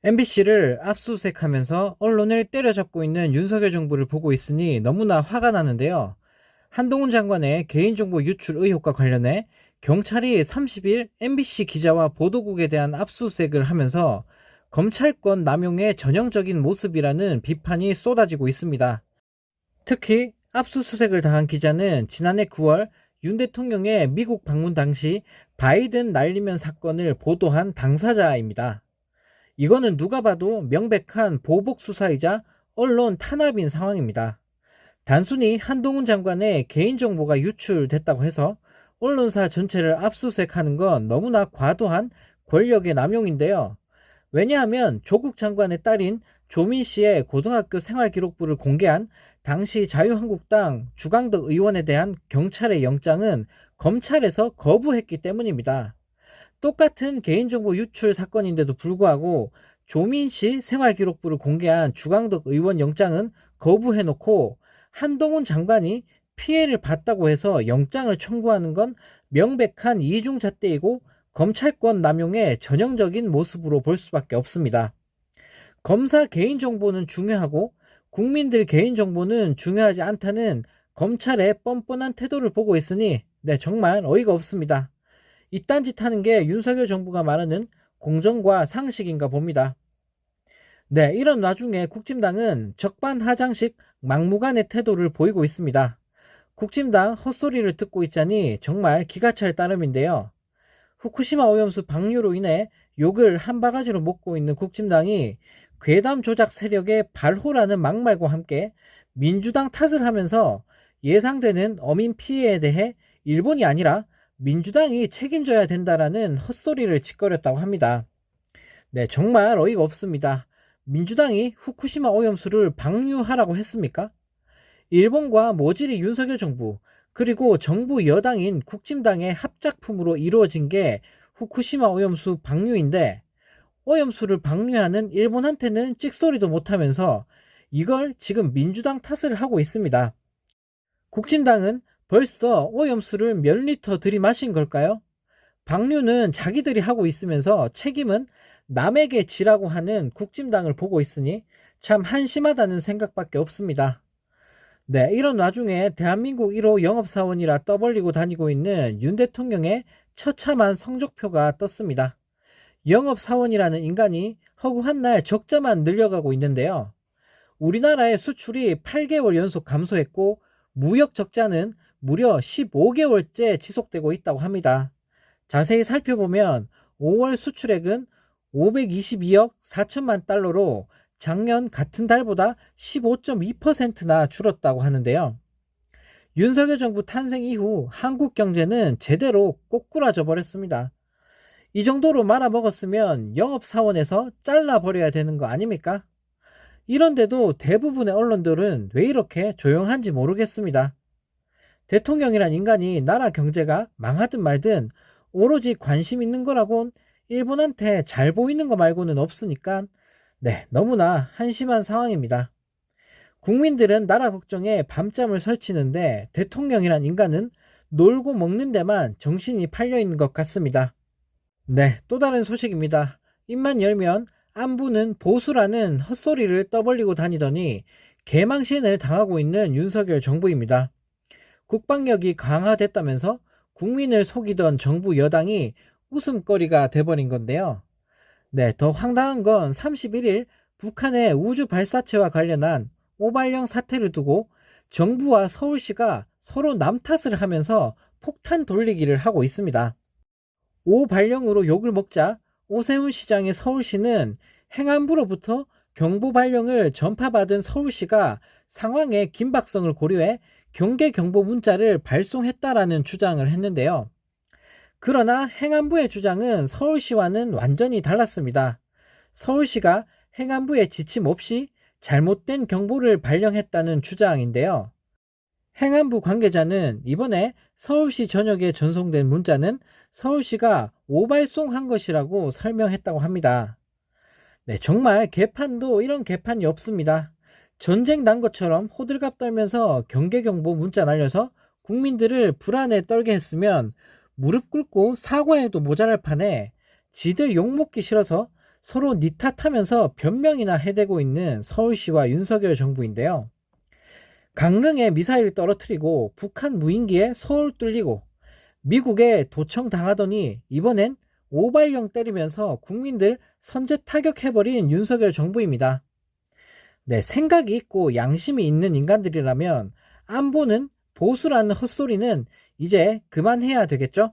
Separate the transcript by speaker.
Speaker 1: MBC를 압수수색하면서 언론을 때려잡고 있는 윤석열 정부를 보고 있으니 너무나 화가 나는데요. 한동훈 장관의 개인정보 유출 의혹과 관련해 경찰이 30일 MBC 기자와 보도국에 대한 압수수색을 하면서 검찰권 남용의 전형적인 모습이라는 비판이 쏟아지고 있습니다. 특히 압수수색을 당한 기자는 지난해 9월 윤 대통령의 미국 방문 당시 바이든 날리면 사건을 보도한 당사자입니다. 이거는 누가 봐도 명백한 보복 수사이자 언론 탄압인 상황입니다. 단순히 한동훈 장관의 개인정보가 유출됐다고 해서 언론사 전체를 압수수색하는 건 너무나 과도한 권력의 남용인데요. 왜냐하면 조국 장관의 딸인 조민 씨의 고등학교 생활기록부를 공개한 당시 자유한국당 주강덕 의원에 대한 경찰의 영장은 검찰에서 거부했기 때문입니다. 똑같은 개인정보 유출 사건인데도 불구하고 조민 씨 생활기록부를 공개한 주강덕 의원 영장은 거부해놓고 한동훈 장관이 피해를 봤다고 해서 영장을 청구하는 건 명백한 이중잣대이고 검찰권 남용의 전형적인 모습으로 볼 수밖에 없습니다. 검사 개인정보는 중요하고 국민들 개인정보는 중요하지 않다는 검찰의 뻔뻔한 태도를 보고 있으니 정말 어이가 없습니다. 이딴 짓 하는 게 윤석열 정부가 말하는 공정과 상식인가 봅니다. 이런 와중에 국진당은 적반하장식 막무가내 태도를 보이고 있습니다. 국진당 헛소리를 듣고 있자니 정말 기가 찰 따름인데요. 후쿠시마 오염수 방류로 인해 욕을 한 바가지로 먹고 있는 국진당이 괴담 조작 세력의 발호라는 막말과 함께 민주당 탓을 하면서 예상되는 어민 피해에 대해 일본이 아니라 민주당이 책임져야 된다라는 헛소리를 짓거렸다고 합니다. 정말 어이가 없습니다. 민주당이 후쿠시마 오염수를 방류하라고 했습니까? 일본과 모질이 윤석열 정부, 그리고 정부 여당인 국진당의 합작품으로 이루어진 게 후쿠시마 오염수 방류인데, 오염수를 방류하는 일본한테는 찍소리도 못하면서 이걸 지금 민주당 탓을 하고 있습니다. 국진당은 벌써 오염수를 몇 리터 들이마신 걸까요? 방류는 자기들이 하고 있으면서 책임은 남에게 지라고 하는 국진당을 보고 있으니 참 한심하다는 생각밖에 없습니다. 이런 와중에 대한민국 1호 영업사원이라 떠벌리고 다니고 있는 윤 대통령의 처참한 성적표가 떴습니다. 영업사원이라는 인간이 허구한 날 적자만 늘려가고 있는데요. 우리나라의 수출이 8개월 연속 감소했고 무역 적자는 무려 15개월째 지속되고 있다고 합니다. 자세히 살펴보면 5월 수출액은 522억 4천만 달러로 작년 같은 달보다 15.2%나 줄었다고 하는데요. 윤석열 정부 탄생 이후 한국 경제는 제대로 꼬꾸라져 버렸습니다. 이 정도로 말아먹었으면 영업사원에서 잘라버려야 되는 거 아닙니까? 이런데도 대부분의 언론들은 왜 이렇게 조용한지 모르겠습니다. 대통령이란 인간이 나라 경제가 망하든 말든 오로지 관심 있는 거라곤 일본한테 잘 보이는 거 말고는 없으니까 너무나 한심한 상황입니다. 국민들은 나라 걱정에 밤잠을 설치는데 대통령이란 인간은 놀고 먹는 데만 정신이 팔려 있는 것 같습니다. 또 다른 소식입니다. 입만 열면 안보는 보수라는 헛소리를 떠벌리고 다니더니 개망신을 당하고 있는 윤석열 정부입니다. 국방력이 강화됐다면서 국민을 속이던 정부 여당이 웃음거리가 돼버린 건데요. 더 황당한 건 31일 북한의 우주 발사체와 관련한 오발령 사태를 두고 정부와 서울시가 서로 남 탓을 하면서 폭탄 돌리기를 하고 있습니다. 오발령으로 욕을 먹자 오세훈 시장의 서울시는 행안부로부터 경보 발령을 전파받은 서울시가 상황의 긴박성을 고려해 경계 경보 문자를 발송했다라는 주장을 했는데요. 그러나 행안부의 주장은 서울시와는 완전히 달랐습니다. 서울시가 행안부의 지침 없이 잘못된 경보를 발령했다는 주장인데요. 행안부 관계자는 이번에 서울시 전역에 전송된 문자는 서울시가 오발송한 것이라고 설명했다고 합니다. 정말 개판도 이런 개판이 없습니다. 전쟁 난 것처럼 호들갑 떨면서 경계경보 문자 날려서 국민들을 불안에 떨게 했으면 무릎 꿇고 사과해도 모자랄 판에 지들 욕먹기 싫어서 서로 니 탓하면서 변명이나 해대고 있는 서울시와 윤석열 정부인데요. 강릉에 미사일 떨어뜨리고 북한 무인기에 서울 뚫리고 미국에 도청당하더니 이번엔 오발령 때리면서 국민들 선제 타격해버린 윤석열 정부입니다. 네, 생각이 있고 양심이 있는 인간들이라면 안보는 보수라는 헛소리는 이제 그만해야 되겠죠?